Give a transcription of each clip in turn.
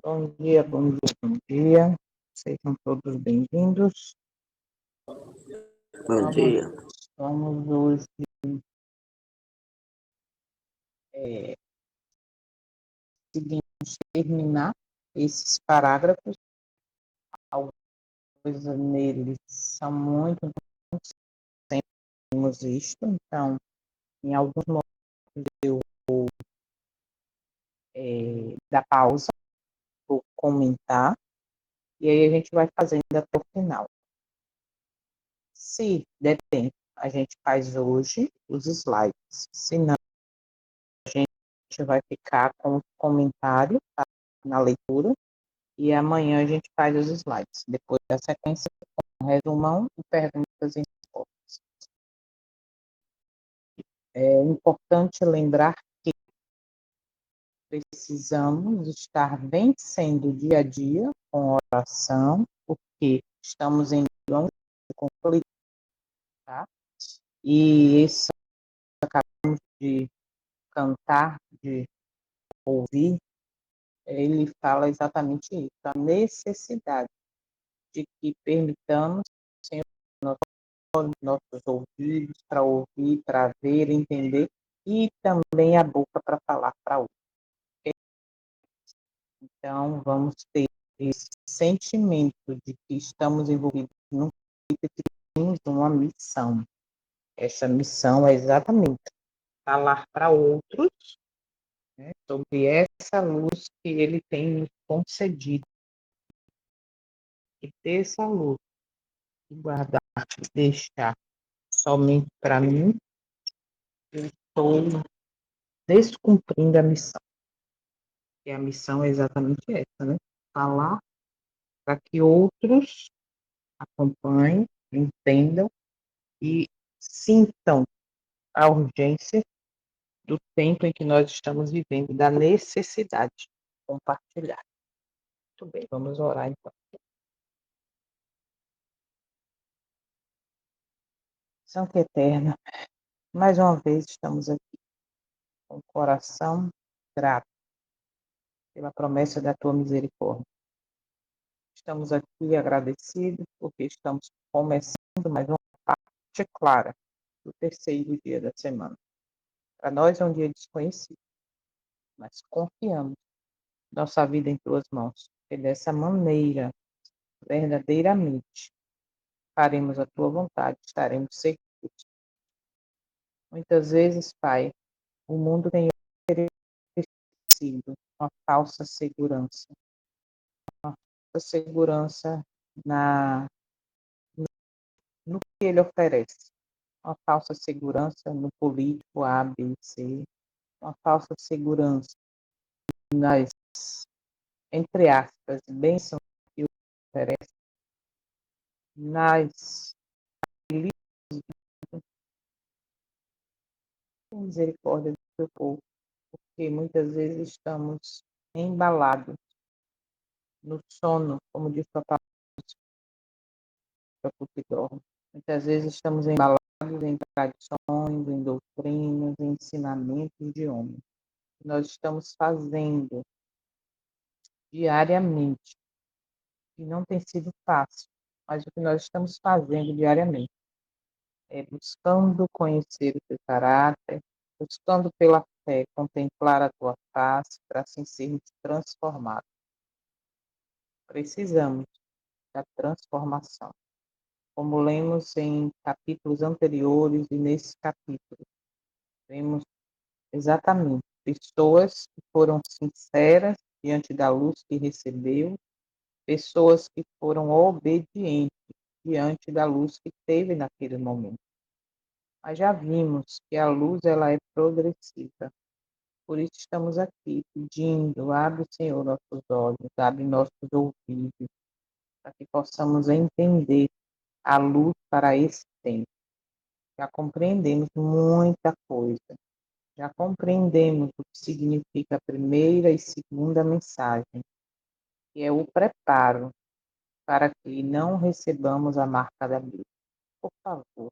Bom dia, bom dia. Sejam todos bem-vindos. Bom Vamos, dia. vamos hoje seguinte, terminar esses parágrafos. Algumas coisas neles são muito importantes, temos visto, então, em alguns momentos eu vou dar pausa, vou comentar, e aí a gente vai fazendo até o final. Se der tempo, a gente faz hoje os slides. Se não, a gente vai ficar com o comentário, tá, na leitura, e amanhã a gente faz os slides. Depois da sequência, com resumão e perguntas e respostas. É importante lembrar que precisamos estar vencendo o dia a dia com oração, porque estamos em um conflito, tá? E esse acabamos de cantar, de ouvir, ele fala exatamente isso, a necessidade de que permitamos, Senhor, nossos ouvidos para ouvir, para ver, entender, e também a boca para falar para outros. Então, vamos ter esse sentimento de que estamos envolvidos num conflito e temos uma missão. Essa missão é exatamente falar para outros, né, sobre essa luz que ele tem nos concedido. E ter essa luz e guardar, deixar somente para mim, eu estou descumprindo a missão. E a missão é exatamente essa, né? Falar para que outros acompanhem, entendam e sintam a urgência do tempo em que nós estamos vivendo, da necessidade de compartilhar. Muito bem, vamos orar então. Santo Eterna, mais uma vez estamos aqui com o coração grato pela promessa da tua misericórdia. Estamos aqui agradecidos porque estamos começando mais uma parte clara do terceiro dia da semana. Para nós é um dia desconhecido, mas confiamos nossa vida em tuas mãos. E dessa maneira, verdadeiramente, faremos a tua vontade, estaremos seguros. Muitas vezes, Pai, o mundo tem oferecido uma falsa segurança. Uma falsa segurança no que ele oferece. Uma falsa segurança no político A, B, C. Uma falsa segurança nas, entre aspas, bênçãos que oferece, nas misericórdia do teu povo, porque muitas vezes estamos embalados no sono, como diz o papai, que dorme. Muitas vezes estamos embalados em tradições, em doutrinas, em ensinamentos de homens. Nós estamos fazendo diariamente, e não tem sido fácil, mas o que nós estamos fazendo diariamente é buscando conhecer o teu caráter, buscando pela fé contemplar a tua face, para assim sermos transformados. Precisamos da transformação. Como lemos em capítulos anteriores e nesse capítulo, vemos exatamente pessoas que foram sinceras diante da luz que recebeu, pessoas que foram obedientes diante da luz que teve naquele momento. Mas já vimos que a luz ela é progressiva. Por isso estamos aqui pedindo, abre, Senhor, nossos olhos, abre nossos ouvidos, para que possamos entender a luz para esse tempo. Já compreendemos muita coisa, já compreendemos o que significa a primeira e segunda mensagem, que é o preparo para que não recebamos a marca da besta. Por favor,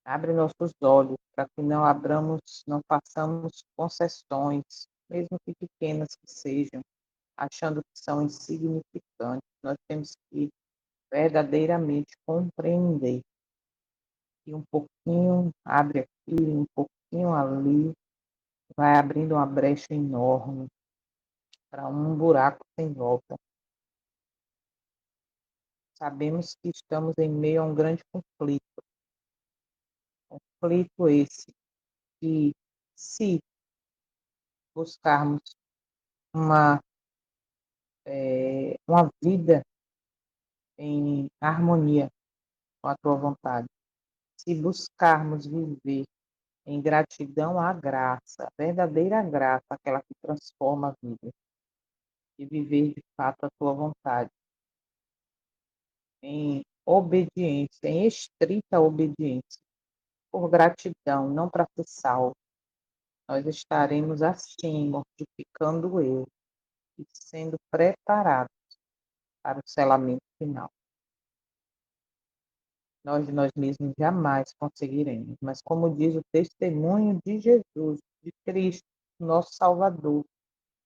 abre nossos olhos para que não abramos, não façamos concessões, mesmo que pequenas que sejam, achando que são insignificantes. Nós temos que verdadeiramente compreender que um pouquinho abre aqui, um pouquinho ali, vai abrindo uma brecha enorme para um buraco sem volta. Sabemos que estamos em meio a um grande conflito esse, que se buscarmos uma, uma vida em harmonia com a tua vontade, se buscarmos viver em gratidão à graça, a verdadeira graça, aquela que transforma a vida, e viver de fato a tua vontade, em obediência, em estrita obediência, por gratidão, não para ser salvo, nós estaremos assim, mortificando eu e sendo preparados para o selamento final. Nós de nós mesmos jamais conseguiremos, mas como diz o testemunho de Jesus, de Cristo, nosso Salvador,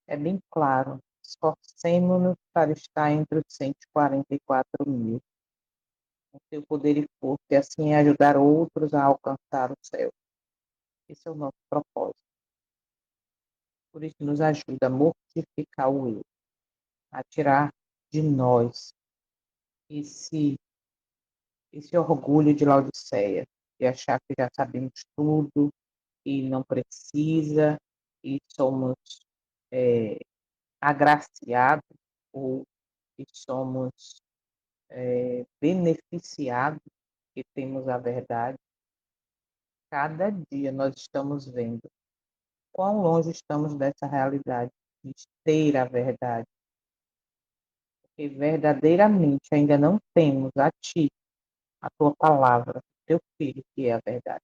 é bem claro, esforcemo-nos para estar entre os 144 mil, com seu poder e força, e assim ajudar outros a alcançar o céu. Esse é o nosso propósito. Por isso, nos ajuda a mortificar o eu, a tirar de nós esse, esse orgulho de Laodiceia, de achar que já sabemos tudo e não precisa, e somos é, agraciados ou que somos beneficiados, que temos a verdade. Cada dia nós estamos vendo quão longe estamos dessa realidade, de ter a verdade, porque verdadeiramente ainda não temos a Ti, a Tua palavra, Teu Filho, que é a verdade.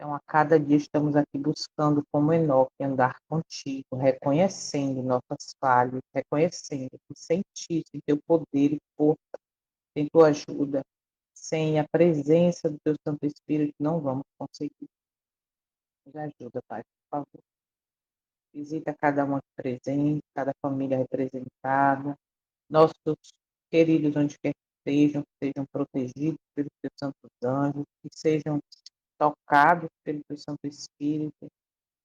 Então, a cada dia estamos aqui buscando, como Enoque, andar contigo, reconhecendo nossas falhas, reconhecendo que sem Ti, sem Teu poder e força, sem Tua ajuda, sem a presença do Teu Santo Espírito, não vamos conseguir. Nos ajuda, Pai, por favor. Visita cada uma presente, cada família representada, nossos queridos, onde quer que sejam protegidos pelos Teus santos anjos, que sejam tocados pelo Teu Santo Espírito,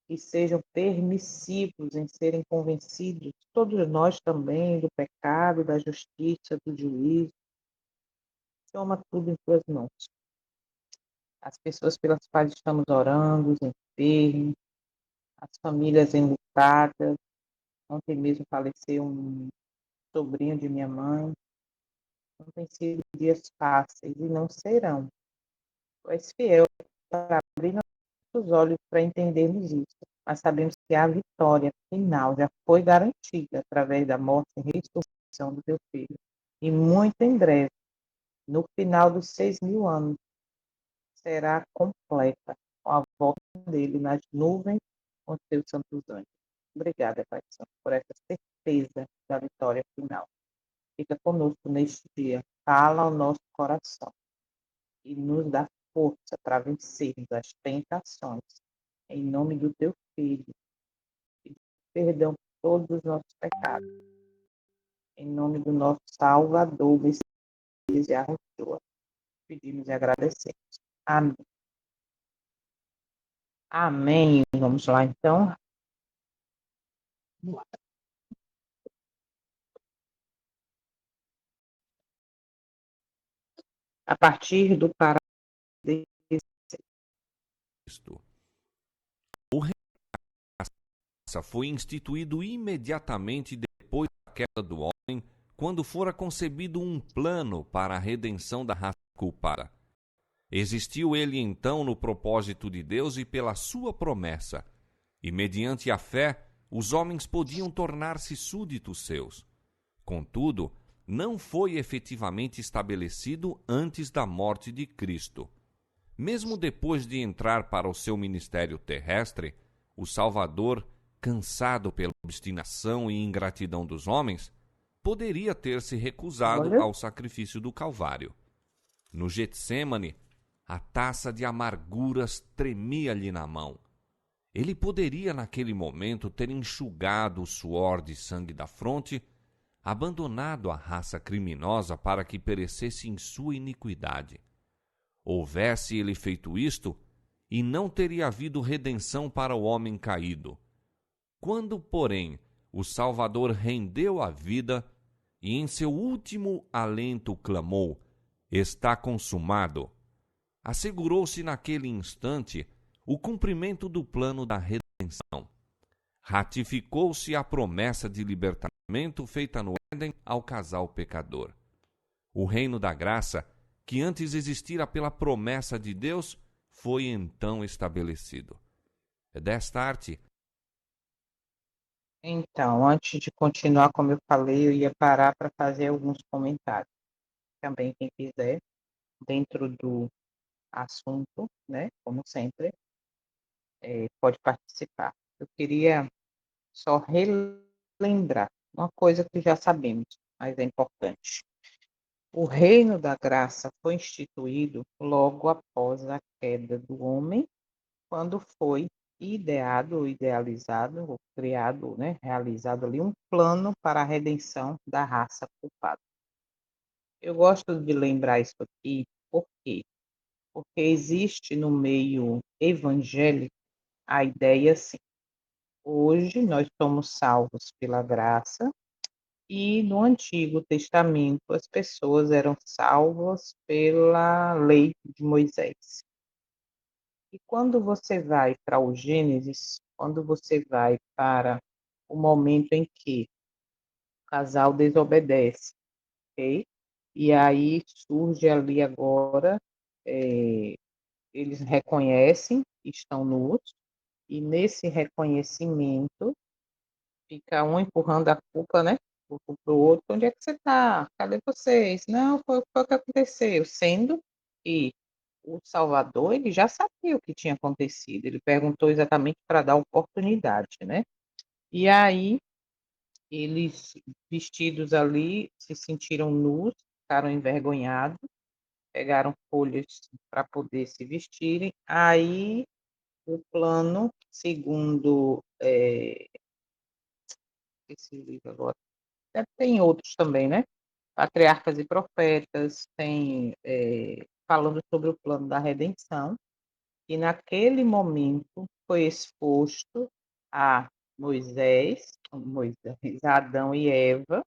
que sejam permissivos em serem convencidos, todos nós também, do pecado, da justiça, do juízo. Toma tudo em Tuas mãos. As pessoas pelas quais estamos orando, os enfermos, as famílias enlutadas. Ontem mesmo faleceu um sobrinho de minha mãe. Não tem sido dias fáceis e não serão. Tu és fiel para abrir nossos olhos para entendermos isso. Mas sabemos que a vitória final já foi garantida através da morte e ressurreição do teu filho. E muito em breve, no final dos 6.000 anos, será completa com a volta dele nas nuvens com os teus santos anjos. Obrigada, Pai Santo, por essa certeza da vitória final. Fica conosco neste dia, fala ao nosso coração e nos dá força para vencermos as tentações. Em nome do teu Filho, e perdão por todos os nossos pecados. Em nome do nosso Salvador, Messias e Arrochua, pedimos e agradecemos. Amém. Amém. Vamos lá, então. A partir do parágrafo Cristo. O reino da graça foi instituído imediatamente depois da queda do homem, quando fora concebido um plano para a redenção da raça culpada. Existiu ele então no propósito de Deus e pela sua promessa, e mediante a fé os homens podiam tornar-se súditos seus. Contudo, não foi efetivamente estabelecido antes da morte de Cristo. Mesmo depois de entrar para o seu ministério terrestre, o Salvador, cansado pela obstinação e ingratidão dos homens, poderia ter se recusado Olha, ao sacrifício do Calvário. No Getsêmane, a taça de amarguras tremia-lhe na mão. Ele poderia, naquele momento, ter enxugado o suor de sangue da fronte, abandonado a raça criminosa para que perecesse em sua iniquidade. Houvesse ele feito isto, e não teria havido redenção para o homem caído. Quando, porém, o Salvador rendeu a vida e em seu último alento clamou: "Está consumado", assegurou-se naquele instante o cumprimento do plano da redenção. Ratificou-se a promessa de libertamento feita no Éden ao casal pecador. O reino da graça, que antes existira pela promessa de Deus, foi então estabelecido. Desta arte, Então, antes de continuar, como eu falei, eu ia parar para fazer alguns comentários. Também, quem quiser, dentro do assunto, né, como sempre, pode participar. Eu queria só relembrar uma coisa que já sabemos, mas é importante. O reino da graça foi instituído logo após a queda do homem, quando foi ideado, ou idealizado, ou criado, né, realizado ali um plano para a redenção da raça culpada. Eu gosto de lembrar isso aqui, por quê? Porque existe no meio evangélico a ideia assim: hoje nós somos salvos pela graça, e no Antigo Testamento as pessoas eram salvas pela lei de Moisés. E quando você vai para o Gênesis, quando você vai para o momento em que o casal desobedece, ok? E aí surge ali agora, eles reconhecem que estão nus, e nesse reconhecimento fica um empurrando a culpa, né? Para o outro: onde é que você está? Cadê vocês? Não, foi o que aconteceu. Sendo que o Salvador, ele já sabia o que tinha acontecido. Ele perguntou exatamente para dar oportunidade, né? E aí, eles, vestidos ali, se sentiram nus, ficaram envergonhados, pegaram folhas para poder se vestirem. Aí, o plano, segundo esse livro agora, tem outros também, né? Patriarcas e Profetas, tem falando sobre o plano da redenção, e naquele momento foi exposto a Moisés, Adão e Eva,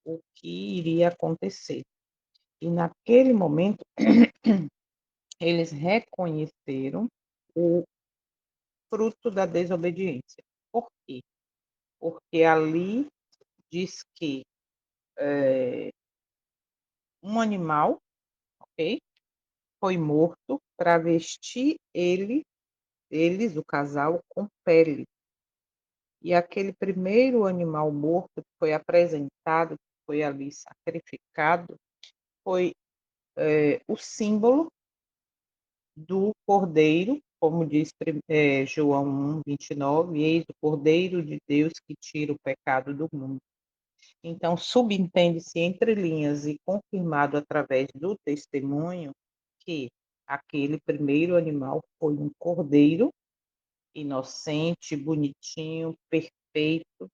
o que iria acontecer. E naquele momento eles reconheceram o fruto da desobediência. Por quê? Porque ali diz que um animal, ok, foi morto para vestir eles, o casal, com pele. E aquele primeiro animal morto que foi apresentado, que foi ali sacrificado, foi o símbolo do Cordeiro, como diz João 1:29, eis o Cordeiro de Deus que tira o pecado do mundo. Então, subentende-se entre linhas e confirmado através do testemunho que aquele primeiro animal foi um cordeiro inocente, bonitinho, perfeito.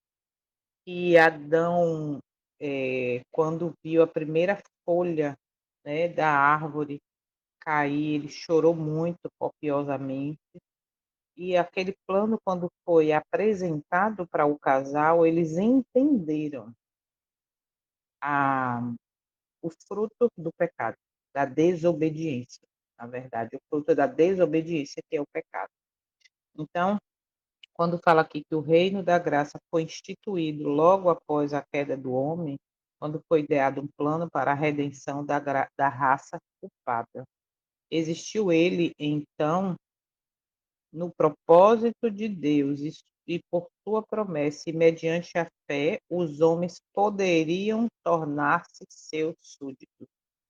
E Adão, quando viu a primeira folha, né, da árvore cair, ele chorou muito copiosamente. E aquele plano, quando foi apresentado para o casal, eles entenderam a, o fruto do pecado, da desobediência. Na verdade, o fruto da desobediência que é o pecado. Então, quando fala aqui que o reino da graça foi instituído logo após a queda do homem, quando foi ideado um plano para a redenção da raça culpada. Existiu ele, então, no propósito de Deus e por sua promessa, e mediante a fé, os homens poderiam tornar-se seus súditos.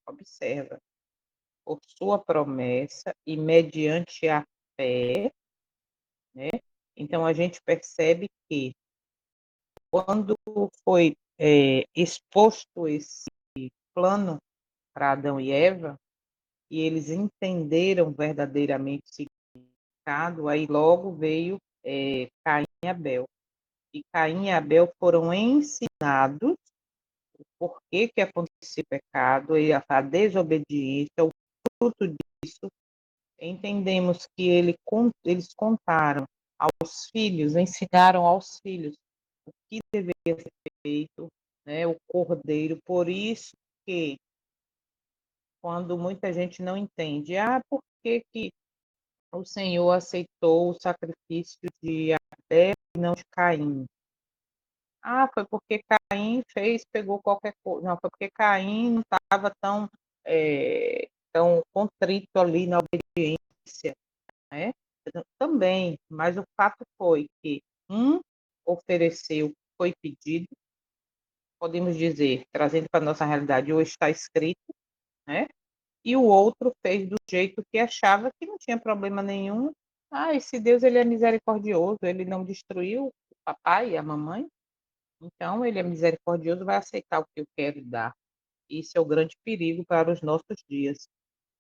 Observa, por sua promessa e mediante a fé, né? Então, a gente percebe que quando foi exposto esse plano para Adão e Eva, e eles entenderam verdadeiramente o pecado, aí logo veio Caim e Abel. E Caim e Abel foram ensinados o porquê que aconteceu o pecado e a desobediência, o fruto disso. Entendemos que eles contaram aos filhos, ensinaram aos filhos o que deveria ser feito, né, o cordeiro. Por isso que, quando muita gente não entende, por que que o Senhor aceitou o sacrifício de Abel e não de Caim? Foi porque Caim pegou qualquer coisa. Não, foi porque Caim não estava tão contrito ali na obediência, né? Também, mas o fato foi que um ofereceu o que foi pedido, podemos dizer, trazendo para a nossa realidade, ou está escrito, né? E o outro fez do jeito que achava que não tinha problema nenhum. Esse Deus, ele é misericordioso, ele não destruiu o papai e a mamãe, então ele é misericordioso, vai aceitar o que eu quero dar. Isso é o grande perigo para os nossos dias.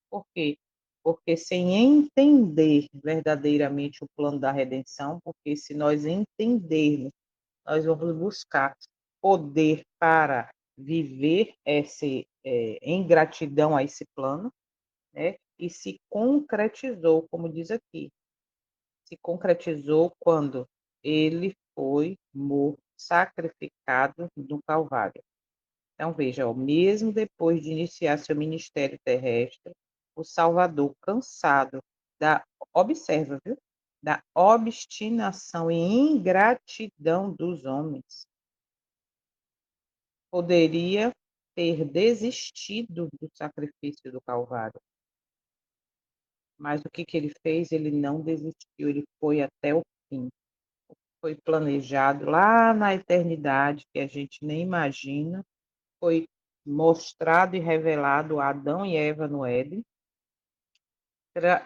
Por quê? Porque sem entender verdadeiramente o plano da redenção, porque se nós entendermos, nós vamos buscar poder para viver em gratidão a esse plano, né? E se concretizou, como diz aqui, se concretizou quando ele foi morto, sacrificado no Calvário. Então, veja, mesmo depois de iniciar seu ministério terrestre, o Salvador, cansado observa, viu? Da obstinação e ingratidão dos homens, poderia ter desistido do sacrifício do Calvário. Mas o que ele fez? Ele não desistiu, ele foi até o fim. Foi planejado lá na eternidade, que a gente nem imagina, foi mostrado e revelado a Adão e Eva no Éden,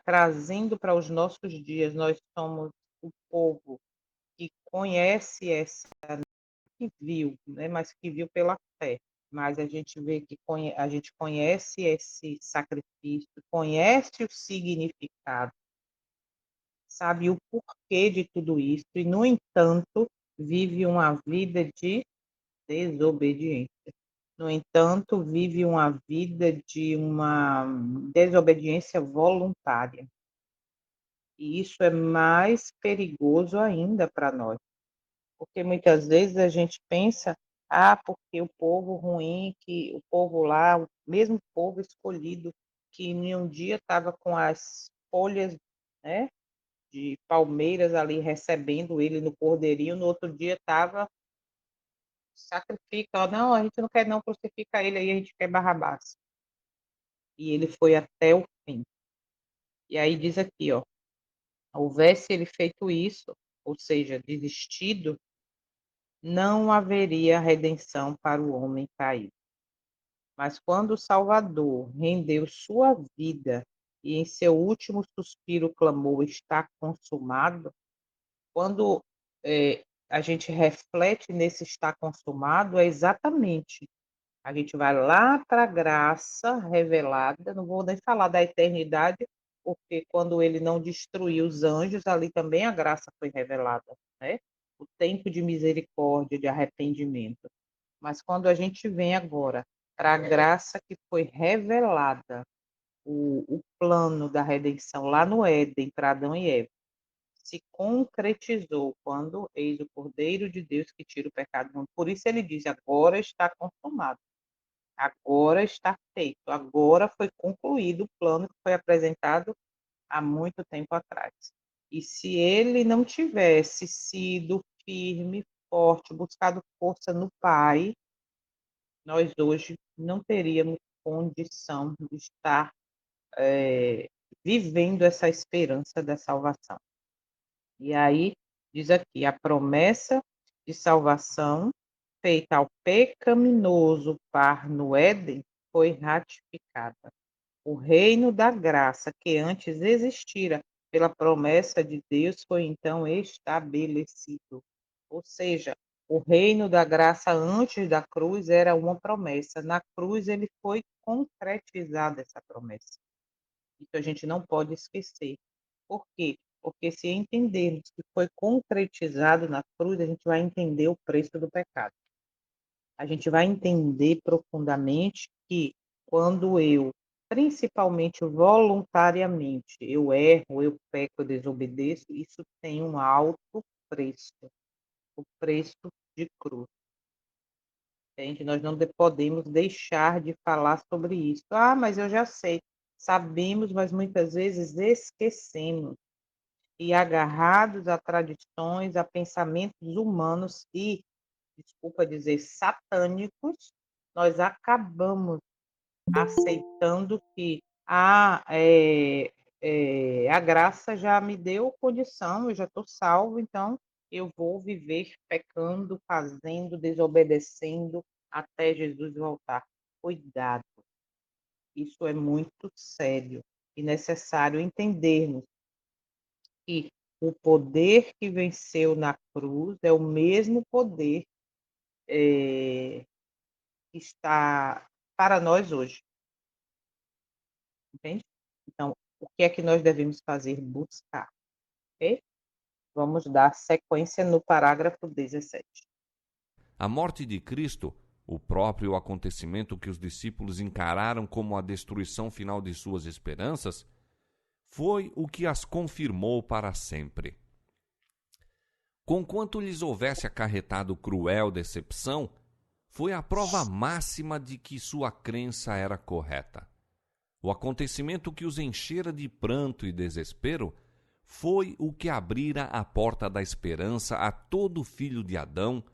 trazendo para os nossos dias. Nós somos o povo que conhece que viu, né, mas que viu pela fé. Mas a gente vê que a gente conhece esse sacrifício, conhece o significado, sabe o porquê de tudo isso, e, no entanto, vive uma vida de desobediência. No entanto, vive uma vida de uma desobediência voluntária. E isso é mais perigoso ainda para nós, porque muitas vezes a gente pensa, porque o povo ruim, que o povo lá, o mesmo povo escolhido, que em um dia estava com as folhas, né, de palmeiras ali recebendo ele no cordeirinho, no outro dia estava sacrifica, não, a gente não quer não, crucifica ele, aí a gente quer Barrabás. E ele foi até o fim. E aí diz aqui, houvesse ele feito isso, ou seja, desistido, não haveria redenção para o homem caído. Mas quando o Salvador rendeu sua vida e em seu último suspiro clamou, está consumado, quando a gente reflete nesse está consumado, é exatamente, a gente vai lá para a graça revelada, não vou nem falar da eternidade, porque quando ele não destruiu os anjos, ali também a graça foi revelada, né? O tempo de misericórdia, de arrependimento. Mas quando a gente vem agora para a graça que foi revelada, o plano da redenção lá no Éden, para Adão e Eva, se concretizou quando eis o Cordeiro de Deus que tira o pecado do mundo. Por isso ele diz, agora está consumado. Agora está feito, agora foi concluído o plano que foi apresentado há muito tempo atrás. E se ele não tivesse sido firme, forte, buscado força no Pai, nós hoje não teríamos condição de estar vivendo essa esperança da salvação. E aí, diz aqui, a promessa de salvação feita ao pecaminoso par no Éden foi ratificada. O reino da graça, que antes existira pela promessa de Deus, foi então estabelecido. Ou seja, o reino da graça antes da cruz era uma promessa. Na cruz ele foi concretizada essa promessa. Isso a gente não pode esquecer. Por quê? Porque se entendermos que foi concretizado na cruz, a gente vai entender o preço do pecado. A gente vai entender profundamente que quando eu, principalmente voluntariamente, eu erro, eu peco, eu desobedeço, isso tem um alto preço, o preço de cruz. Entende? Nós não podemos deixar de falar sobre isso. Ah, mas eu já sei. Sabemos, mas muitas vezes esquecemos. E agarrados a tradições, a pensamentos humanos e, desculpa dizer, satânicos, nós acabamos aceitando que a graça já me deu condição, eu já estou salvo, então eu vou viver pecando, fazendo, desobedecendo até Jesus voltar. Cuidado, isso é muito sério e necessário entendermos que o poder que venceu na cruz é o mesmo poder que está para nós hoje, entende? Então, o que é que nós devemos fazer? Buscar, ok? Vamos dar sequência no parágrafo 17. A morte de Cristo, o próprio acontecimento que os discípulos encararam como a destruição final de suas esperanças, foi o que as confirmou para sempre. Conquanto lhes houvesse acarretado cruel decepção, foi a prova máxima de que sua crença era correta. O acontecimento que os enchera de pranto e desespero foi o que abrira a porta da esperança a todo filho de Adão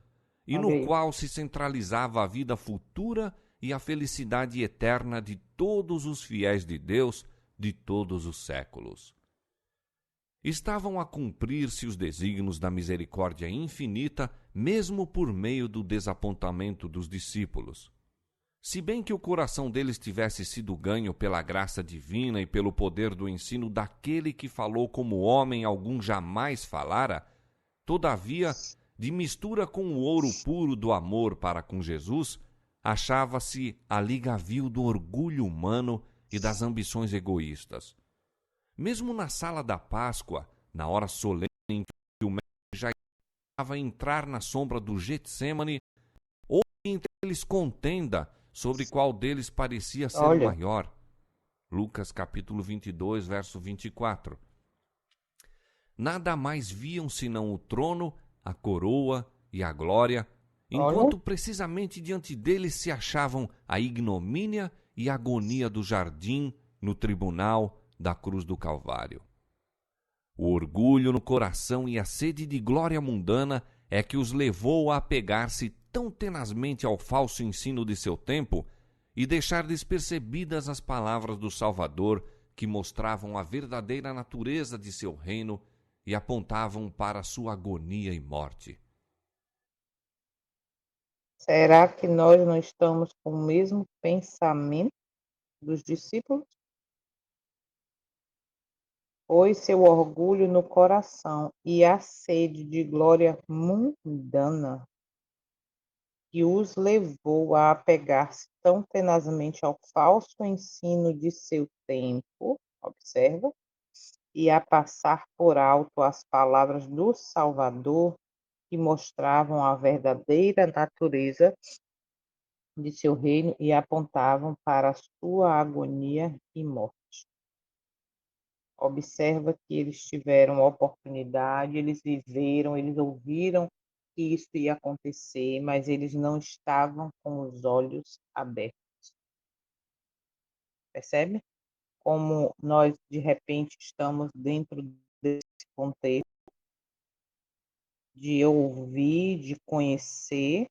e Olha no aí. qual se centralizava a vida futura e a felicidade eterna de todos os fiéis de Deus de todos os séculos. Estavam a cumprir-se os desígnios da misericórdia infinita, mesmo por meio do desapontamento dos discípulos. Se bem que o coração deles tivesse sido ganho pela graça divina e pelo poder do ensino daquele que falou como homem algum jamais falara, todavia, de mistura com o ouro puro do amor para com Jesus, achava-se a liga vil do orgulho humano e das ambições egoístas. Mesmo na sala da Páscoa, na hora solene em que o mestre já estava a entrar na sombra do Getsêmane, houve entre eles contenda sobre qual deles parecia ser o Olha, maior. Lucas capítulo 22, verso 24. Nada mais viam senão o trono, a coroa e a glória, olha, enquanto precisamente diante deles se achavam a ignomínia e a agonia do jardim no tribunal da cruz do Calvário. O orgulho no coração e a sede de glória mundana é que os levou a apegar-se tão tenazmente ao falso ensino de seu tempo e deixar despercebidas as palavras do Salvador que mostravam a verdadeira natureza de seu reino e apontavam para sua agonia e morte. será que nós não estamos com o mesmo pensamento dos discípulos? Pois seu orgulho no coração e a sede de glória mundana que os levou a apegar-se tão tenazmente ao falso ensino de seu tempo, observa, e a passar por alto as palavras do Salvador que mostravam a verdadeira natureza de seu reino e apontavam para a sua agonia e morte. Observa que eles tiveram oportunidade, eles viveram, eles ouviram que isso ia acontecer, mas eles não estavam com os olhos abertos. Percebe? Como nós, de repente, estamos dentro desse contexto de ouvir, de conhecer,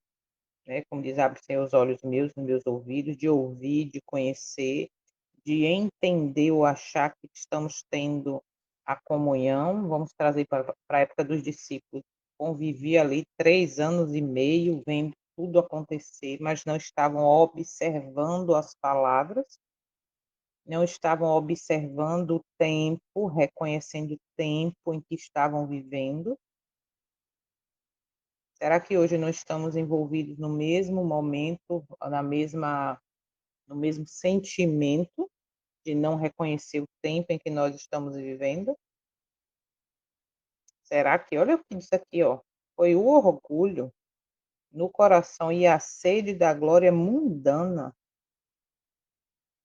né? Como diz, abre-se os olhos meus, os meus ouvidos, de ouvir, de conhecer, de entender ou achar que estamos tendo a comunhão. Vamos trazer para a época dos discípulos. Convivi ali 3 anos e meio, vendo tudo acontecer, mas não estavam observando as palavras, não estavam observando o tempo, reconhecendo o tempo em que estavam vivendo. Será que hoje não estamos envolvidos no mesmo momento, no mesmo sentimento de não reconhecer o tempo em que nós estamos vivendo? Será que, olha o que diz aqui, ó, foi o orgulho no coração e a sede da glória mundana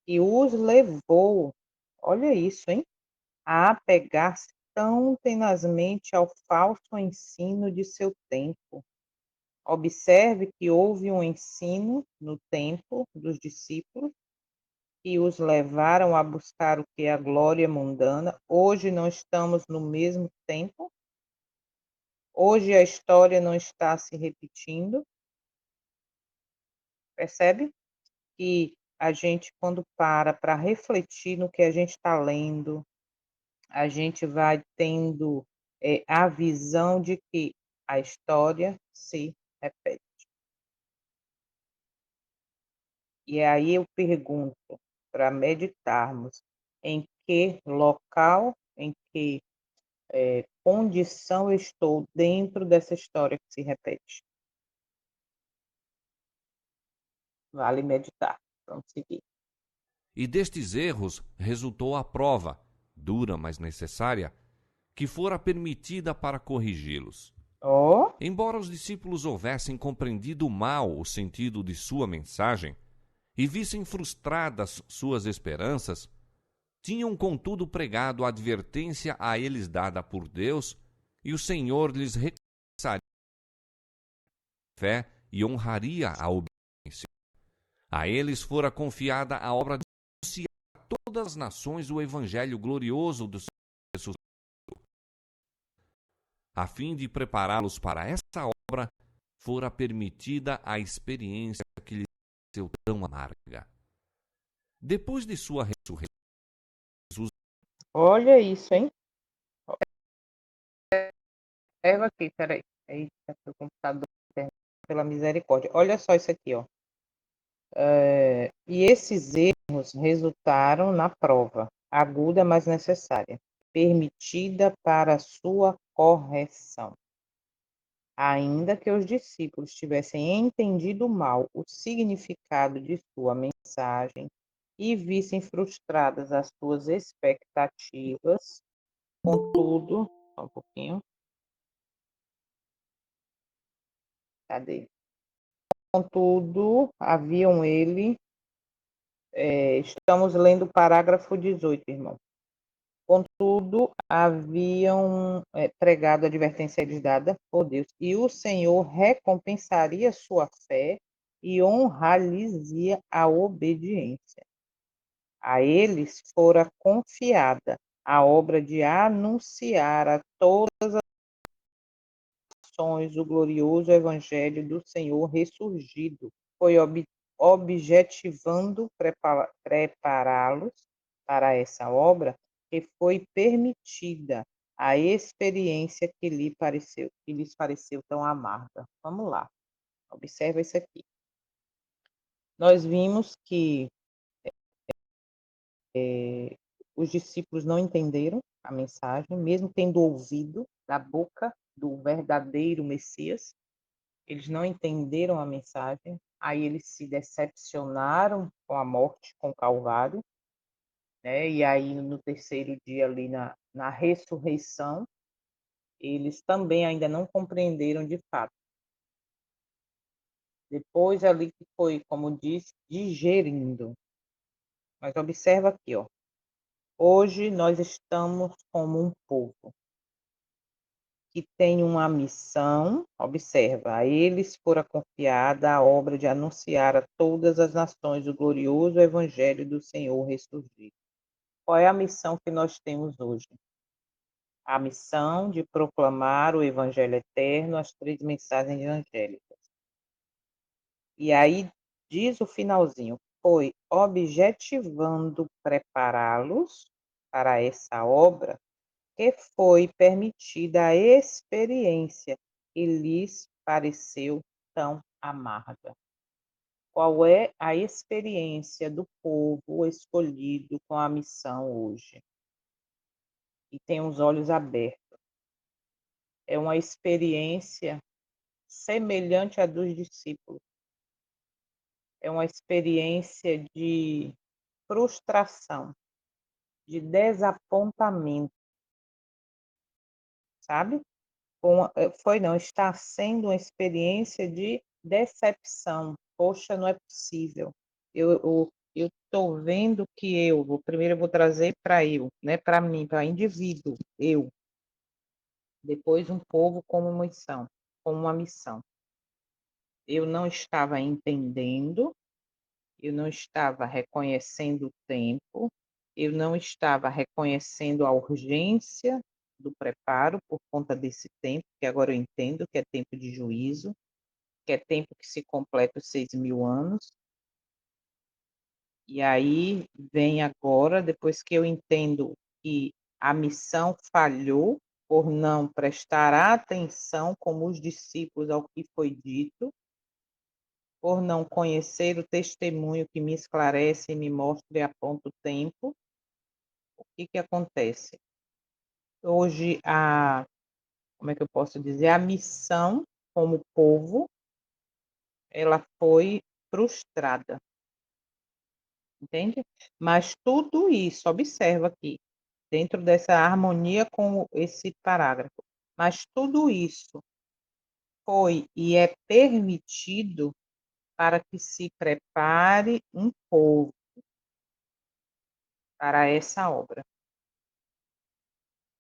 que os levou, olha isso, hein, a apegar-se tão tenazmente ao falso ensino de seu tempo. Observe que houve um ensino no tempo dos discípulos que os levaram a buscar o que é a glória mundana. Hoje não estamos no mesmo tempo. Hoje a história não está se repetindo. Percebe? Que a gente, quando para refletir no que a gente está lendo, a gente vai tendo a visão de que a história se repete. E aí eu pergunto, para meditarmos, em que local, em que condição eu estou dentro dessa história que se repete? Vale meditar. Vamos seguir. E destes erros resultou a prova, dura mas necessária, que fora permitida para corrigi-los. Oh, Embora os discípulos houvessem compreendido mal o sentido de sua mensagem e vissem frustradas suas esperanças, tinham contudo pregado a advertência a eles dada por Deus, e o Senhor lhes recompensaria a fé e honraria a obediência. A eles fora confiada a obra de anunciar a todas as nações o evangelho glorioso do Senhor Jesus, a fim de prepará-los para essa obra, fora permitida a experiência que lhes pareceu tão amarga. Depois de sua ressurreição, Jesus olha isso, hein? Eva aqui, peraí. Eita, o computador, pela misericórdia. Olha só isso aqui, ó. E esses erros resultaram na prova, aguda mas necessária, permitida para sua correção. Ainda que os discípulos tivessem entendido mal o significado de sua mensagem e vissem frustradas as suas expectativas, contudo, só um pouquinho, cadê? Contudo, haviam ele, estamos lendo o parágrafo 18, irmão. Contudo, haviam pregado a advertência a eles dada por Deus, e o Senhor recompensaria sua fé e honrar-lhes a obediência. A eles fora confiada a obra de anunciar a todas as nações o glorioso evangelho do Senhor ressurgido. Foi objetivando prepará-los para essa obra que foi permitida a experiência que lhes pareceu tão amarga. Vamos lá, observa isso aqui. Nós vimos que os discípulos não entenderam a mensagem, mesmo tendo ouvido da boca do verdadeiro Messias, eles não entenderam a mensagem, aí eles se decepcionaram com a morte, com o Calvário, né? E aí no terceiro dia ali na ressurreição, eles também ainda não compreenderam de fato. Depois ali que foi, como diz, digerindo. Mas observa aqui, ó. Hoje nós estamos como um povo que tem uma missão, observa, a eles fora confiada a obra de anunciar a todas as nações o glorioso evangelho do Senhor ressurgido. Qual é a missão que nós temos hoje? A missão de proclamar o evangelho eterno, as três mensagens evangélicas. E aí diz o finalzinho, foi objetivando prepará-los para essa obra que foi permitida a experiência que lhes pareceu tão amarga. Qual é a experiência do povo escolhido com a missão hoje? E tem os olhos abertos. É uma experiência semelhante à dos discípulos. É uma experiência de frustração, de desapontamento, sabe? está sendo uma experiência de decepção. Poxa, não é possível. Eu estou vendo que primeiro eu vou trazer para né, para mim, para indivíduo, depois um povo como uma missão. Eu não estava entendendo, eu não estava reconhecendo o tempo, eu não estava reconhecendo a urgência do preparo por conta desse tempo, que agora eu entendo que é tempo de juízo, que é tempo que se completa os 6.000 anos. E aí vem agora, depois que eu entendo que a missão falhou por não prestar atenção como os discípulos ao que foi dito, por não conhecer o testemunho que me esclarece e me mostra e aponta o tempo, o que acontece? Hoje, como é que eu posso dizer? A missão como povo, ela foi frustrada, entende? Mas tudo isso, observa aqui, dentro dessa harmonia com esse parágrafo, mas tudo isso foi e é permitido para que se prepare um povo para essa obra.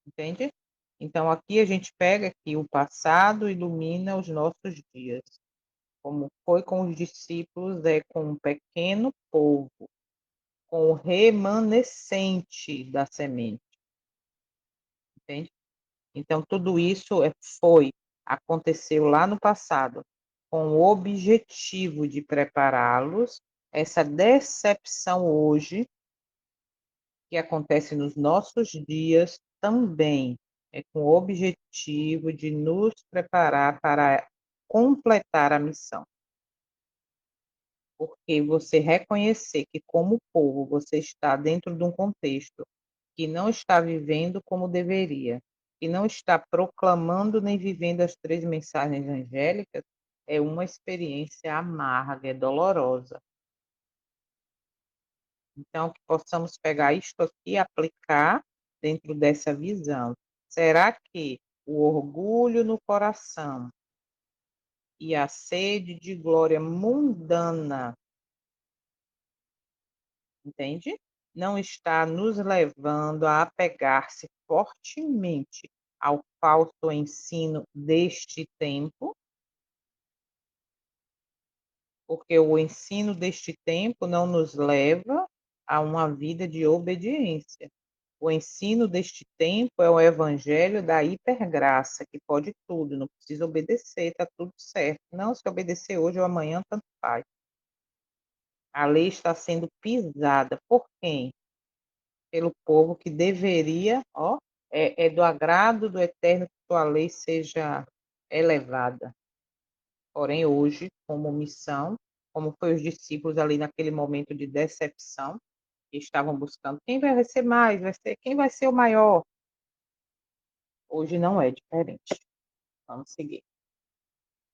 Entende? Então, aqui a gente pega que o passado ilumina os nossos dias, como foi com os discípulos, com um pequeno povo, com o remanescente da semente. Entende? Então, tudo isso aconteceu lá no passado, com o objetivo de prepará-los. Essa decepção hoje, que acontece nos nossos dias, também é com o objetivo de nos preparar para completar a missão. Porque você reconhecer que, como povo, você está dentro de um contexto que não está vivendo como deveria, que não está proclamando nem vivendo as 3 mensagens angélicas, é uma experiência amarga, é dolorosa. Então, que possamos pegar isto aqui e aplicar dentro dessa visão. Será que o orgulho no coração e a sede de glória mundana, entende? Não está nos levando a apegar-se fortemente ao falso ensino deste tempo? Porque o ensino deste tempo não nos leva a uma vida de obediência. O ensino deste tempo é o evangelho da hipergraça, que pode tudo, não precisa obedecer, está tudo certo. Não, se obedecer hoje ou amanhã, tanto faz. A lei está sendo pisada. Por quem? Pelo povo que deveria, é do agrado do Eterno que tua lei seja elevada. Porém, hoje, como missão, como foi os discípulos ali naquele momento de decepção, que estavam buscando quem vai ser mais, quem vai ser o maior. Hoje não é diferente. Vamos seguir.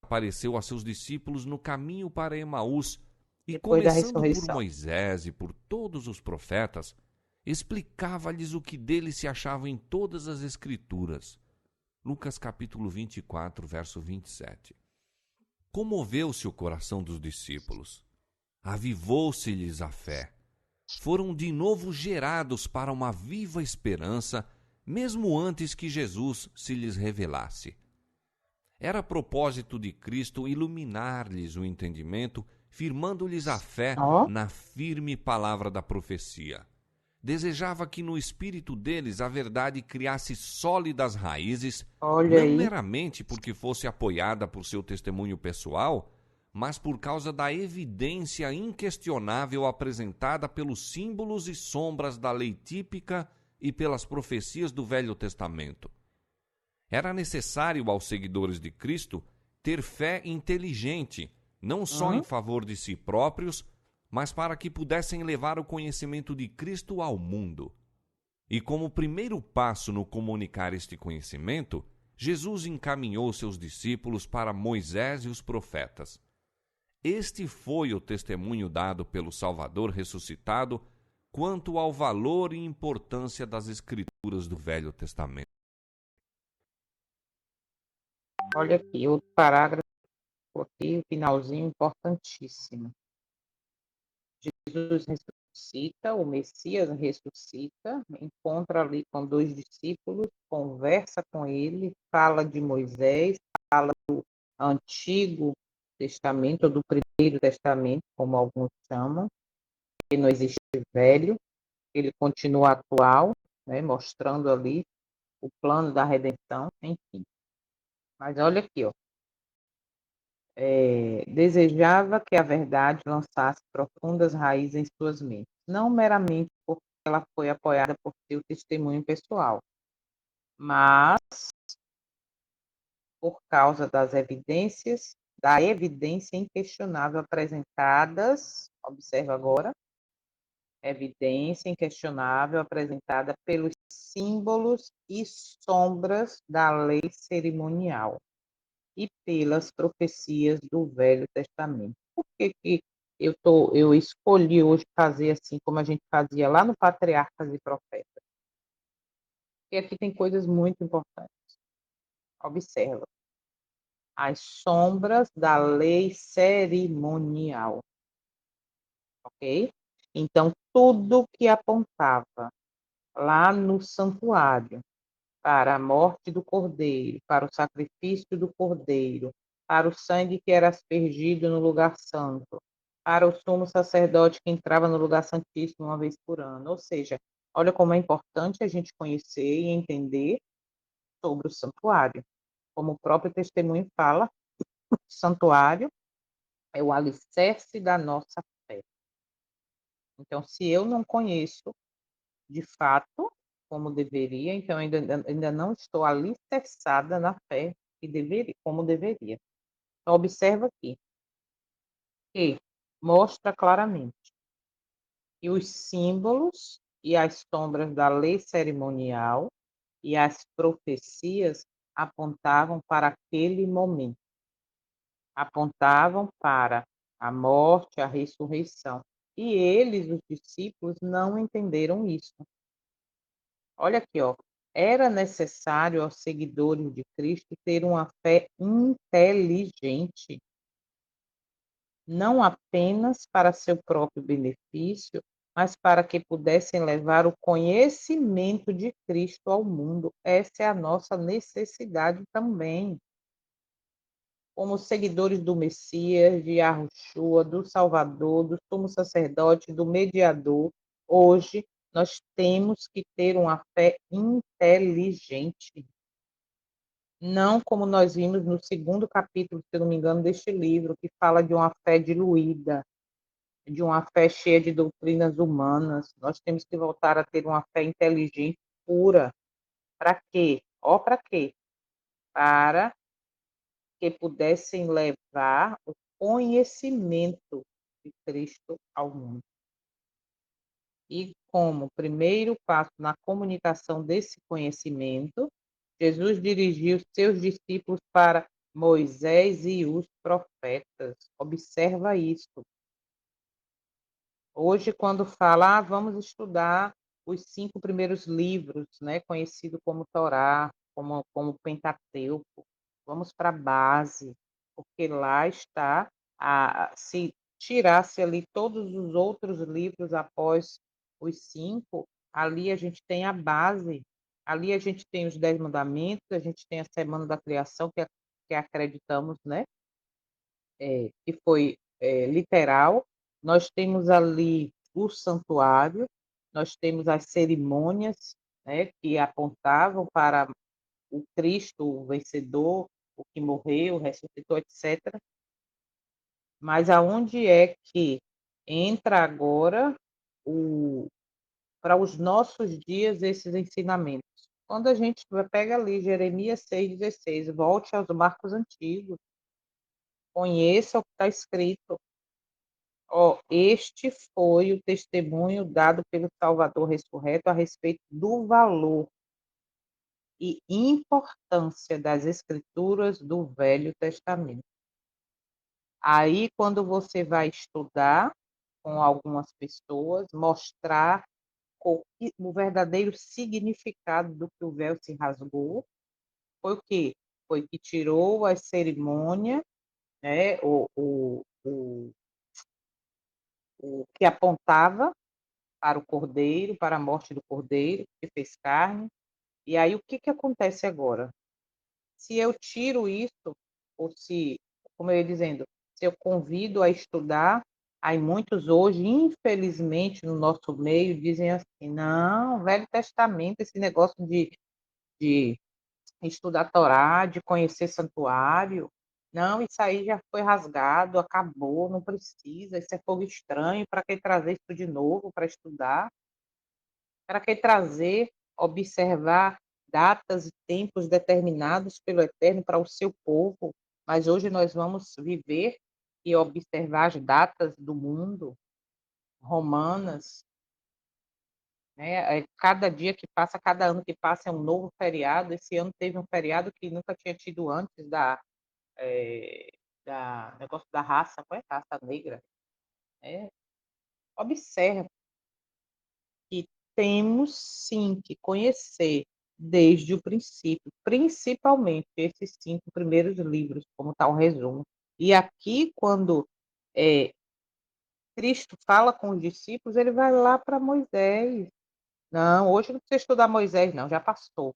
Apareceu a seus discípulos no caminho para Emaús e, Depois da começando por ressurreição. Moisés e por todos os profetas, explicava-lhes o que dele se achava em todas as Escrituras. Lucas capítulo 24, verso 27. Comoveu-se o coração dos discípulos. Avivou-se-lhes a fé. Foram de novo gerados para uma viva esperança, mesmo antes que Jesus se lhes revelasse. Era propósito de Cristo iluminar-lhes o entendimento, firmando-lhes a fé na firme palavra da profecia. Desejava que no espírito deles a verdade criasse sólidas raízes, Olha não aí. meramente porque fosse apoiada por seu testemunho pessoal, mas por causa da evidência inquestionável apresentada pelos símbolos e sombras da lei típica e pelas profecias do Velho Testamento. Era necessário aos seguidores de Cristo ter fé inteligente, não só em favor de si próprios, mas para que pudessem levar o conhecimento de Cristo ao mundo. E como primeiro passo no comunicar este conhecimento, Jesus encaminhou seus discípulos para Moisés e os profetas. Este foi o testemunho dado pelo Salvador ressuscitado quanto ao valor e importância das Escrituras do Velho Testamento. Olha aqui, outro parágrafo aqui, o finalzinho importantíssimo. Jesus ressuscita, o Messias ressuscita, encontra ali com dois discípulos, conversa com ele, fala de Moisés, Antigo Testamento, ou do Primeiro Testamento, como alguns chamam, que não existe velho, ele continua atual, né, mostrando ali o plano da redenção, enfim. Mas olha aqui, ó, desejava que a verdade lançasse profundas raízes em suas mentes, não meramente porque ela foi apoiada por seu testemunho pessoal, mas por causa da evidência inquestionável apresentadas, observa agora, evidência inquestionável apresentada pelos símbolos e sombras da lei cerimonial e pelas profecias do Velho Testamento. Por que que eu escolhi hoje fazer assim, como a gente fazia lá no Patriarcas e Profetas? Porque aqui tem coisas muito importantes. Observa. As sombras da lei cerimonial, ok? Então, tudo que apontava lá no santuário para a morte do cordeiro, para o sacrifício do cordeiro, para o sangue que era aspergido no lugar santo, para o sumo sacerdote que entrava no lugar santíssimo uma vez por ano. Ou seja, olha como é importante a gente conhecer e entender sobre o santuário. Como o próprio testemunho fala, o santuário é o alicerce da nossa fé. Então, se eu não conheço de fato como deveria, então ainda não estou alicerçada na fé que deveria, como deveria. Então, observa aqui que mostra claramente que os símbolos e as sombras da lei cerimonial e as profecias apontavam para aquele momento, apontavam para a morte, a ressurreição. E eles, os discípulos, não entenderam isso. Olha aqui, ó. Era necessário aos seguidores de Cristo ter uma fé inteligente, não apenas para seu próprio benefício, mas para que pudessem levar o conhecimento de Cristo ao mundo. Essa é a nossa necessidade também. Como seguidores do Messias, de Yahushua, do Salvador, do sumo sacerdote, do mediador, hoje nós temos que ter uma fé inteligente. Não como nós vimos no segundo capítulo, se eu não me engano, deste livro, que fala de uma fé diluída, de uma fé cheia de doutrinas humanas. Nós temos que voltar a ter uma fé inteligente, pura. Para quê? Ó, para quê? Para que pudessem levar o conhecimento de Cristo ao mundo. E como primeiro passo na comunicação desse conhecimento, Jesus dirigiu seus discípulos para Moisés e os profetas. Observa isso. Hoje, quando fala, vamos estudar os 5 primeiros livros, né, conhecido como Torá, como Pentateuco, vamos para a base, porque lá está, se tirasse ali todos os outros livros após os 5, ali a gente tem a base, ali a gente tem os 10 mandamentos, a gente tem a semana da criação, que acreditamos, né, que foi literal. Nós temos ali o santuário, nós temos as cerimônias, né, que apontavam para o Cristo, o vencedor, o que morreu, ressuscitou, etc. Mas aonde é que entra agora para os nossos dias esses ensinamentos? Quando a gente pega ali Jeremias 6,16, volte aos marcos antigos, conheça o que está escrito. Ó, este foi o testemunho dado pelo Salvador ressurreto a respeito do valor e importância das escrituras do Velho Testamento. Aí, quando você vai estudar com algumas pessoas, mostrar o verdadeiro significado do que o véu se rasgou, foi o quê? foi que tirou a cerimônia, né, o que apontava para o cordeiro, para a morte do cordeiro, que fez carne. E aí o que que acontece agora? Se eu tiro isso, ou se, como eu ia dizendo, se eu convido a estudar, aí muitos hoje, infelizmente, no nosso meio, dizem assim, não, Velho Testamento, esse negócio de estudar a Torá, de conhecer santuário, não, isso aí já foi rasgado, acabou, não precisa, isso é fogo estranho, para que trazer isso de novo para estudar? Para que trazer, observar datas e tempos determinados pelo Eterno para o seu povo? Mas hoje nós vamos viver e observar as datas do mundo romanas, né? Cada dia que passa, cada ano que passa é um novo feriado. Esse ano teve um feriado que nunca tinha tido antes da negócio da raça, qual é a raça negra? É, observe que temos sim que conhecer desde o princípio, principalmente esses 5 primeiros livros, como está o resumo. E aqui, quando Cristo fala com os discípulos, ele vai lá para Moisés. Não, hoje não precisa estudar Moisés, não, já passou.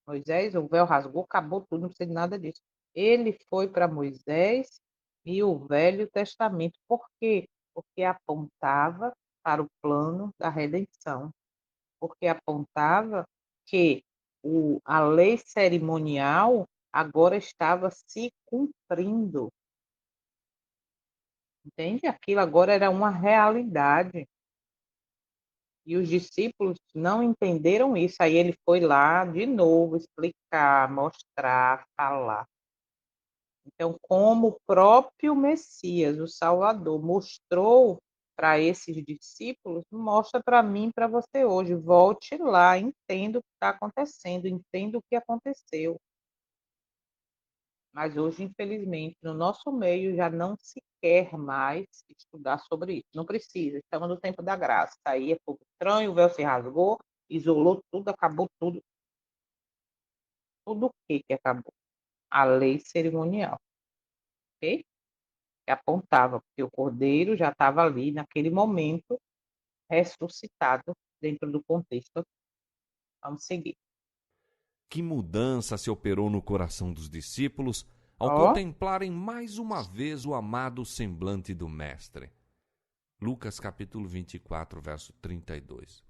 Moisés, o véu rasgou, acabou tudo, não precisa de nada disso. Ele foi para Moisés e o Velho Testamento. Por quê? Porque apontava para o plano da redenção, porque apontava que a lei cerimonial agora estava se cumprindo, entende? Aquilo agora era uma realidade. E os discípulos não entenderam isso. Aí ele foi lá de novo explicar, mostrar, falar. Então, como o próprio Messias, o Salvador, mostrou para esses discípulos, mostra para mim e para você hoje. Volte lá, entenda o que está acontecendo, entenda o que aconteceu. Mas hoje, infelizmente, no nosso meio já não se quer mais estudar sobre isso. Não precisa, estamos no tempo da graça. Aí é pouco estranho, o véu se rasgou, isolou tudo, acabou tudo. Tudo o que acabou? A lei cerimonial, ok? Que apontava, porque o cordeiro já estava ali naquele momento ressuscitado dentro do contexto. Vamos seguir. Que mudança se operou no coração dos discípulos ao Ó, contemplarem mais uma vez o amado semblante do Mestre. Lucas capítulo 24, verso 32.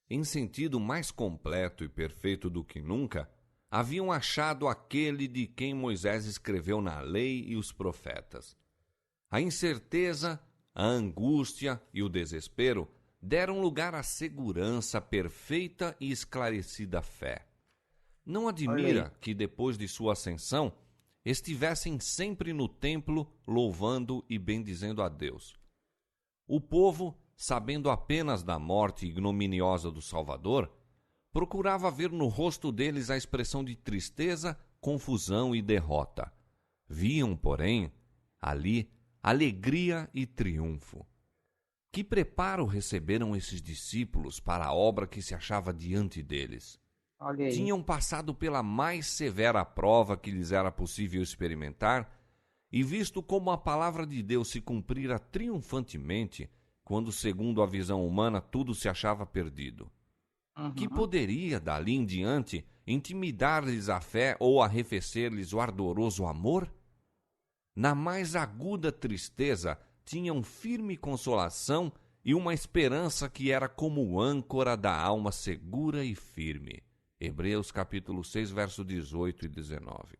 Em sentido mais completo e perfeito do que nunca, haviam achado aquele de quem Moisés escreveu na lei e os profetas. A incerteza, a angústia e o desespero deram lugar à segurança perfeita e esclarecida fé. Não olha aí. admira que, depois de sua ascensão, estivessem sempre no templo louvando e bendizendo a Deus. O povo, sabendo apenas da morte ignominiosa do Salvador, procurava ver no rosto deles a expressão de tristeza, confusão e derrota. Viam, porém, ali alegria e triunfo. Que preparo receberam esses discípulos para a obra que se achava diante deles? Olha aí. Tinham passado pela mais severa prova que lhes era possível experimentar e visto como a palavra de Deus se cumprira triunfantemente, quando, segundo a visão humana, tudo se achava perdido. Que Uhum. poderia, dali em diante, intimidar-lhes a fé ou arrefecer-lhes o ardoroso amor? Na mais aguda tristeza, tinham firme consolação e uma esperança que era como âncora da alma segura e firme. Hebreus capítulo 6, verso 18 e 19.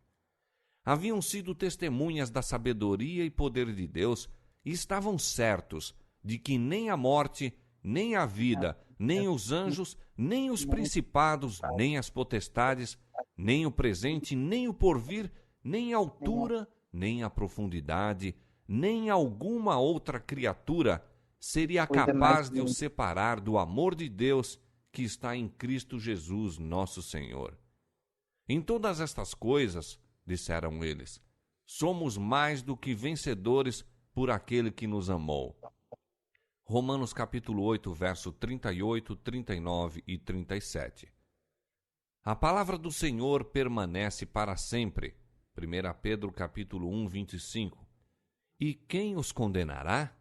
Haviam sido testemunhas da sabedoria e poder de Deus e estavam certos de que nem a morte, nem a vida, nem os anjos, nem os principados, nem as potestades, nem o presente, nem o porvir, nem a altura, nem a profundidade, nem alguma outra criatura seria Coisa mais capaz de os linda. separar do amor de Deus que está em Cristo Jesus, nosso Senhor. Em todas estas coisas, disseram eles, somos mais do que vencedores por aquele que nos amou. Romanos capítulo 8, verso 38, 39 e 37. A palavra do Senhor permanece para sempre. 1 Pedro capítulo 1, 25. E quem os condenará?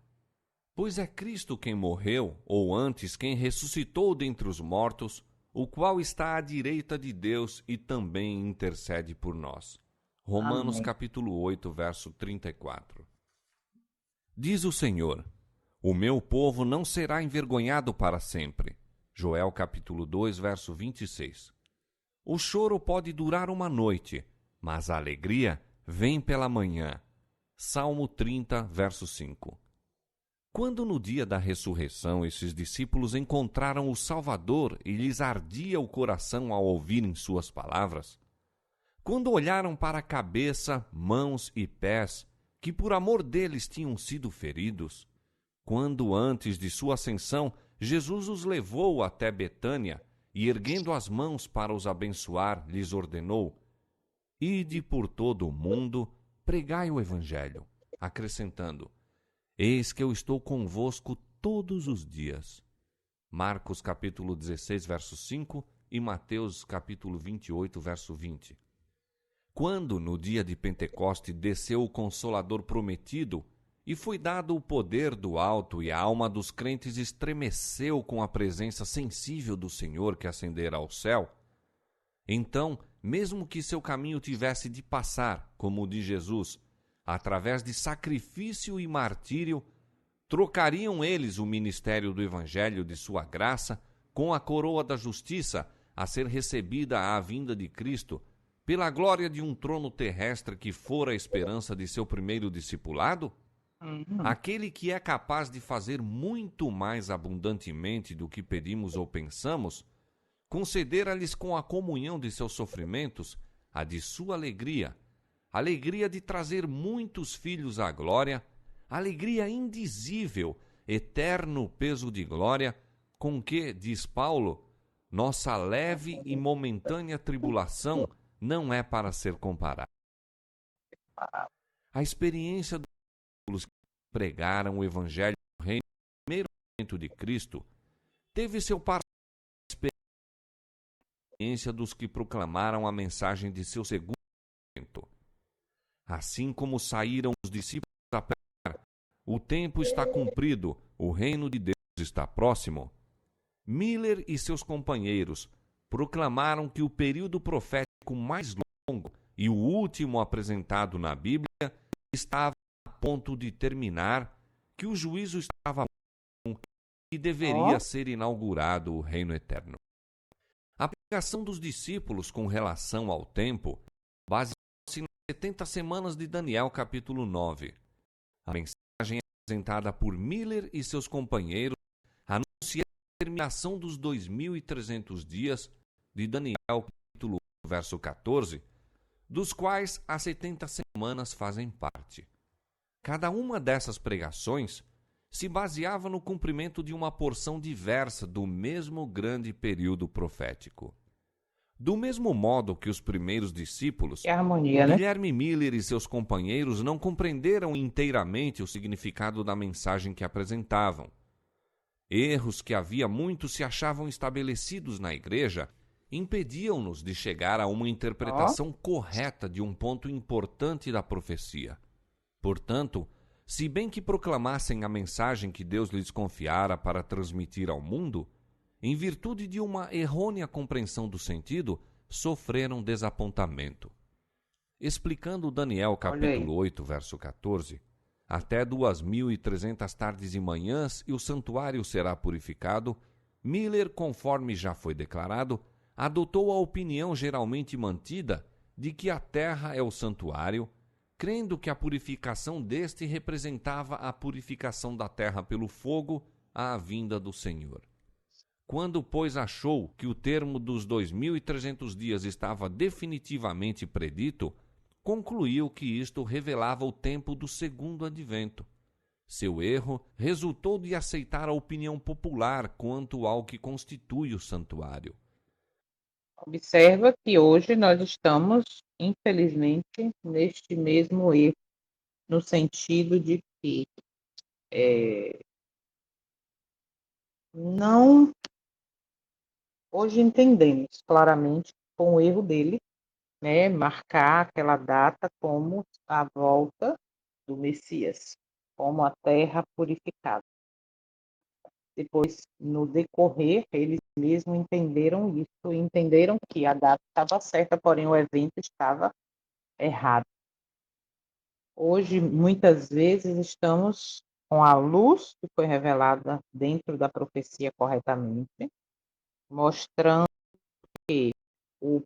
Pois é Cristo quem morreu, ou antes quem ressuscitou dentre os mortos, o qual está à direita de Deus e também intercede por nós. Romanos Amém. capítulo 8, verso 34. Diz o Senhor: o meu povo não será envergonhado para sempre. Joel capítulo 2, verso 26. O choro pode durar uma noite, mas a alegria vem pela manhã. Salmo 30, verso 5. Quando no dia da ressurreição esses discípulos encontraram o Salvador e lhes ardia o coração ao ouvirem suas palavras, quando olharam para a cabeça, mãos e pés, que por amor deles tinham sido feridos, quando antes de sua ascensão Jesus os levou até Betânia e, erguendo as mãos para os abençoar, lhes ordenou: ide por todo o mundo, pregai o Evangelho, acrescentando: eis que eu estou convosco todos os dias. Marcos capítulo 16, verso 5 e Mateus capítulo 28, verso 20. Quando, no dia de Pentecoste, desceu o Consolador prometido e foi dado o poder do alto e a alma dos crentes estremeceu com a presença sensível do Senhor que ascendera ao céu, então, mesmo que seu caminho tivesse de passar, como o de Jesus, através de sacrifício e martírio, trocariam eles o ministério do Evangelho de sua graça com a coroa da justiça a ser recebida à vinda de Cristo, pela glória de um trono terrestre que fora a esperança de seu primeiro discipulado? Uhum. Aquele que é capaz de fazer muito mais abundantemente do que pedimos ou pensamos, concedera-lhes com a comunhão de seus sofrimentos a de sua alegria, alegria de trazer muitos filhos à glória, alegria indizível, eterno peso de glória, com que, diz Paulo, nossa leve e momentânea tribulação não é para ser comparada. A experiência dos discípulos que pregaram o evangelho do reino no primeiro momento de Cristo teve seu par na experiência dos que proclamaram a mensagem de seu segundo momento. Assim como saíram os discípulos a pregar, o tempo está cumprido, o reino de Deus está próximo. Miller e seus companheiros proclamaram que o período profético mais longo e o último apresentado na Bíblia estava a ponto de terminar, que o juízo estava bom e deveria Ó, ser inaugurado o reino eterno. A pregação dos discípulos com relação ao tempo baseou-se nas 70 semanas de Daniel capítulo 9. A mensagem apresentada por Miller e seus companheiros anuncia a terminação dos 2.300 dias de Daniel capítulo 1, verso 14, dos quais as 70 semanas fazem parte. Cada uma dessas pregações se baseava no cumprimento de uma porção diversa do mesmo grande período profético. Do mesmo modo que os primeiros discípulos, que harmonia, né? Guilherme Miller e seus companheiros não compreenderam inteiramente o significado da mensagem que apresentavam. Erros que havia muito se achavam estabelecidos na igreja impediam-nos de chegar a uma Ó, interpretação correta de um ponto importante da profecia. Portanto, se bem que proclamassem a mensagem que Deus lhes confiara para transmitir ao mundo, em virtude de uma errônea compreensão do sentido, sofreram desapontamento. Explicando Daniel olha aí. capítulo 8, verso 14, até 2.300 tardes e manhãs e o santuário será purificado, Miller, conforme já foi declarado, adotou a opinião geralmente mantida de que a terra é o santuário, crendo que a purificação deste representava a purificação da terra pelo fogo à vinda do Senhor. Quando, pois, achou que o termo dos 2.300 dias estava definitivamente predito, concluiu que isto revelava o tempo do segundo advento. Seu erro resultou de aceitar a opinião popular quanto ao que constitui o santuário. Observa que hoje nós estamos, infelizmente, neste mesmo erro, no sentido de que não, hoje entendemos claramente foi um erro dele, né, marcar aquela data como a volta do Messias, como a terra purificada. Depois, no decorrer, eles mesmos entenderam isso, entenderam que a data estava certa, porém o evento estava errado. Hoje, muitas vezes, estamos com a luz que foi revelada dentro da profecia corretamente, mostrando que o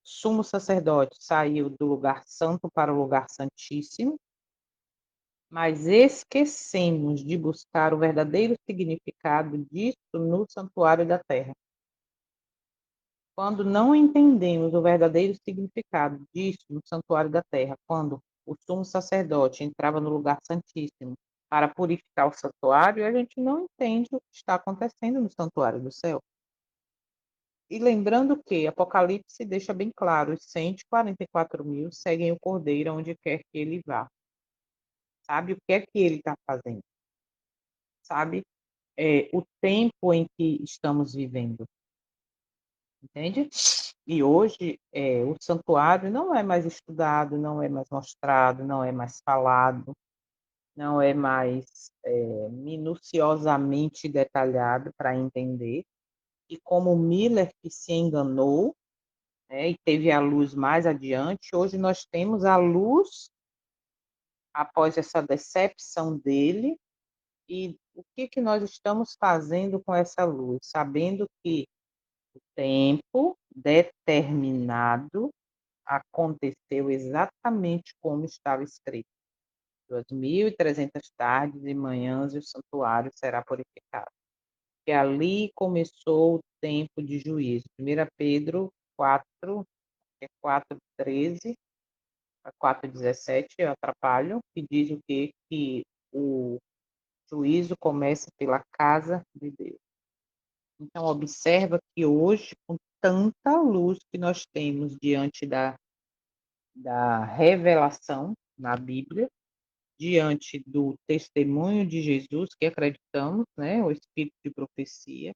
sumo sacerdote saiu do lugar santo para o lugar santíssimo, mas esquecemos de buscar o verdadeiro significado disso no santuário da terra. Quando não entendemos o verdadeiro significado disso no santuário da terra, quando o sumo sacerdote entrava no lugar santíssimo para purificar o santuário, a gente não entende o que está acontecendo no santuário do céu. E lembrando que Apocalipse deixa bem claro, os 144.000 seguem o Cordeiro onde quer que ele vá. Sabe o que é que ele está fazendo? Sabe o tempo em que estamos vivendo. Entende? E hoje o santuário não é mais estudado, não é mais mostrado, não é mais falado, não é mais minuciosamente detalhado para entender. E como Miller que se enganou, e teve a luz mais adiante, hoje nós temos a luz após essa decepção dele. E o que nós estamos fazendo com essa luz? Sabendo que o tempo determinado aconteceu exatamente como estava escrito. 2.300 tardes e manhãs e o santuário será purificado. E ali começou o tempo de juízo. 1 Pedro 4, 4:13 a 4:17, eu atrapalho, que diz o quê? Que o juízo começa pela casa de Deus. Então, observa que hoje, com tanta luz que nós temos diante da revelação na Bíblia, diante do testemunho de Jesus, que acreditamos, né, o espírito de profecia,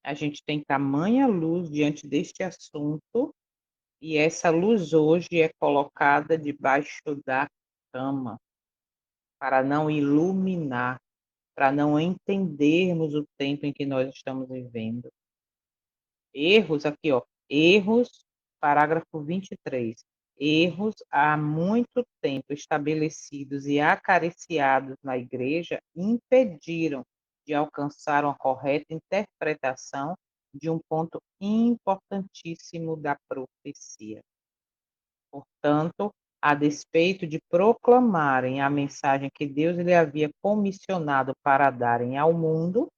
a gente tem tamanha luz diante deste assunto, e essa luz hoje é colocada debaixo da cama, para não iluminar, para não entendermos o tempo em que nós estamos vivendo. Erros aqui, ó, erros, parágrafo 23. Erros há muito tempo estabelecidos e acariciados na igreja impediram de alcançar uma correta interpretação de um ponto importantíssimo da profecia. Portanto, a despeito de proclamarem a mensagem que Deus lhe havia comissionado para darem ao mundo,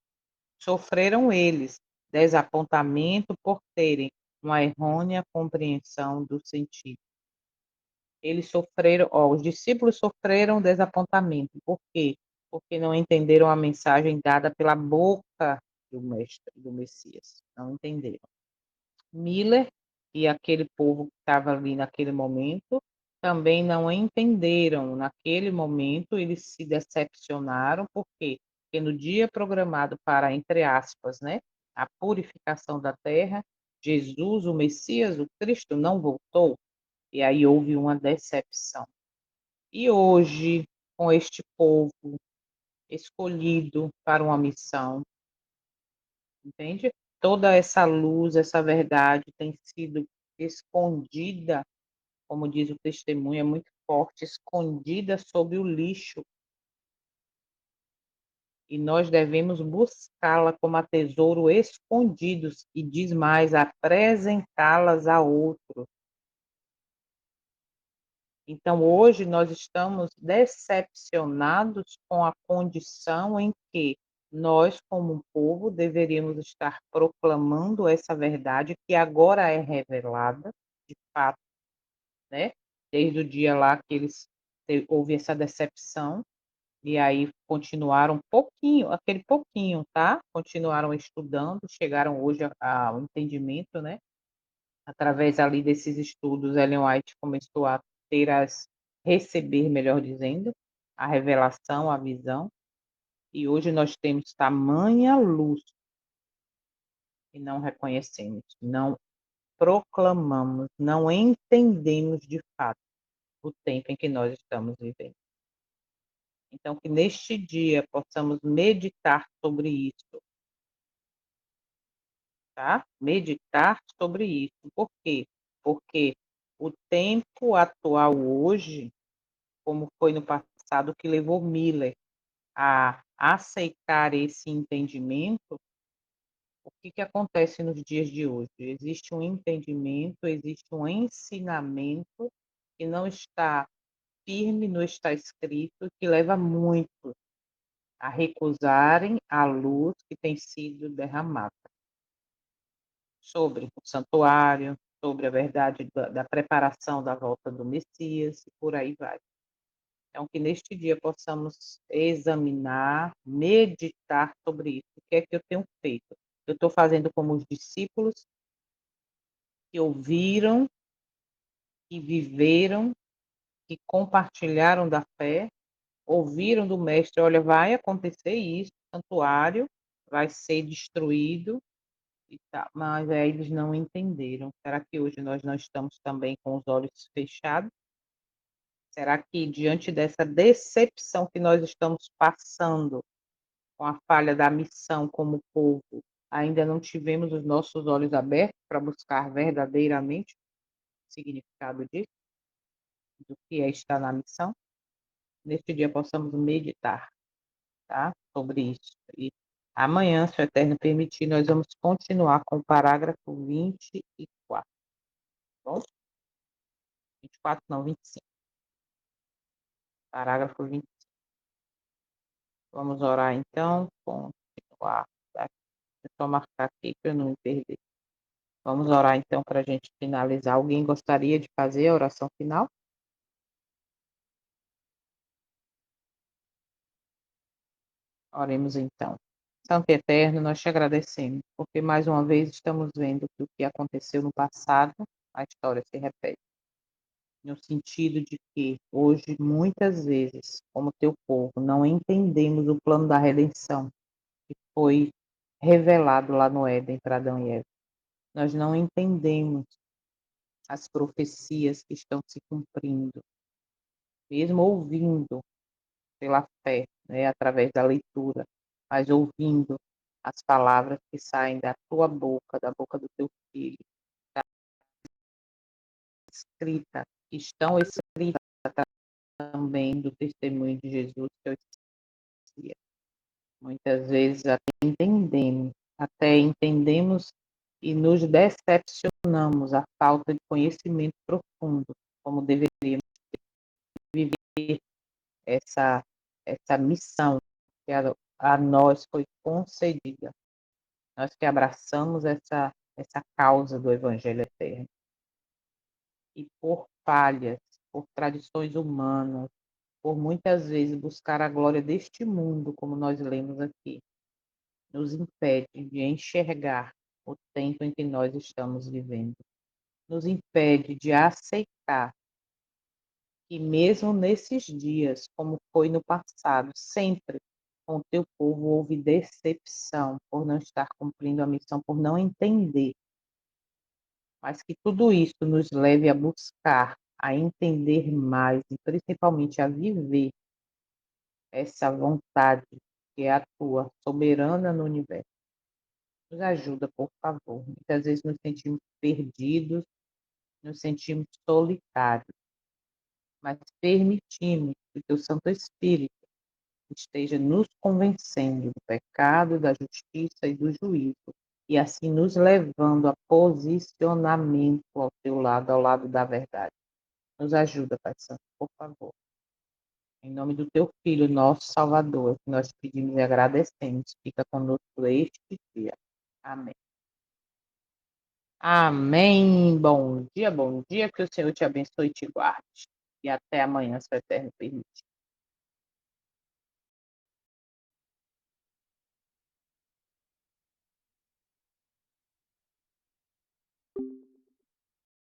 sofreram eles desapontamento por terem uma errônea compreensão do sentido. Eles sofreram, os discípulos sofreram desapontamento. Por quê? Porque não entenderam a mensagem dada pela boca do mestre, do Messias. Não entenderam. Miller e aquele povo que estava ali naquele momento também não entenderam. Naquele momento, eles se decepcionaram. Por quê? Porque no dia programado para, entre aspas, né, a purificação da terra, Jesus, o Messias, o Cristo, não voltou. E aí houve uma decepção. E hoje, com este povo escolhido para uma missão, entende? Toda essa luz, essa verdade tem sido escondida, como diz o testemunho, é muito forte, escondida sob o lixo. E nós devemos buscá-la como a tesouro escondidos, e diz mais, apresentá-las a outros. Então, hoje nós estamos decepcionados com a condição em que nós, como um povo, deveríamos estar proclamando essa verdade que agora é revelada, de fato, né? Desde o dia lá que houve essa decepção, e aí continuaram um pouquinho, aquele pouquinho, tá? Continuaram estudando, chegaram hoje ao entendimento, né? Através ali desses estudos, Ellen White começou a receber, melhor dizendo, a revelação, a visão, e hoje nós temos tamanha luz e não reconhecemos, não proclamamos, não entendemos de fato o tempo em que nós estamos vivendo. Então, que neste dia possamos meditar sobre isso, tá? Meditar sobre isso. Por quê? Porque o tempo atual hoje, como foi no passado, que levou Miller a aceitar esse entendimento, o que que acontece nos dias de hoje? Existe um entendimento, existe um ensinamento que não está firme, não está escrito, que leva muito a recusarem a luz que tem sido derramada sobre o santuário, sobre a verdade da preparação da volta do Messias, e por aí vai. Então, que neste dia possamos examinar, meditar sobre isso. O que é que eu tenho feito? Eu estou fazendo como os discípulos que ouviram, que viveram, que compartilharam da fé, ouviram do mestre, olha, vai acontecer isso, o santuário vai ser destruído, e tá, mas aí eles não entenderam. Será que hoje nós não estamos também com os olhos fechados? Será que diante dessa decepção que nós estamos passando com a falha da missão como povo, ainda não tivemos os nossos olhos abertos para buscar verdadeiramente o significado disso, do que é estar na missão? Neste dia possamos meditar, tá? Sobre isso. E amanhã, se o Eterno permitir, nós vamos continuar com o parágrafo 24, tá bom? 24 não, 25. Parágrafo 25. Vamos orar então, continuar, tá? Deixa eu só marcar aqui para eu não me perder. Vamos orar então para a gente finalizar. Alguém gostaria de fazer a oração final? Oremos então. Santo e Eterno, nós te agradecemos, porque mais uma vez estamos vendo que o que aconteceu no passado, a história se repete. No sentido de que hoje, muitas vezes, como teu povo, não entendemos o plano da redenção que foi revelado lá no Éden para Adão e Eva. Nós não entendemos as profecias que estão se cumprindo, mesmo ouvindo pela fé, né, através da leitura, mas ouvindo as palavras que saem da tua boca, da boca do teu filho, escrita, estão escritas também do testemunho de Jesus que eu esquecia. Muitas vezes até entendemos e nos decepcionamos a falta de conhecimento profundo, como deveríamos viver essa, essa missão que a nós foi concedida. Nós que abraçamos essa causa do Evangelho Eterno. E por falhas, por tradições humanas, por muitas vezes buscar a glória deste mundo, como nós lemos aqui, nos impede de enxergar o tempo em que nós estamos vivendo. Nos impede de aceitar que mesmo nesses dias, como foi no passado, sempre com o teu povo houve decepção por não estar cumprindo a missão, por não entender, mas que tudo isso nos leve a buscar, a entender mais e principalmente a viver essa vontade que é a tua, soberana no universo. Nos ajuda, por favor. Muitas vezes nos sentimos perdidos, nos sentimos solitários, mas permitimos que o teu Santo Espírito esteja nos convencendo do pecado, da justiça e do juízo, e assim nos levando a posicionamento ao teu lado, ao lado da verdade. Nos ajuda, Pai Santo, por favor. Em nome do teu Filho, nosso Salvador, que nós pedimos e agradecemos. Fica conosco este dia. Amém. Amém. Bom dia, que o Senhor te abençoe e te guarde. E até amanhã, se o Eterno permitir.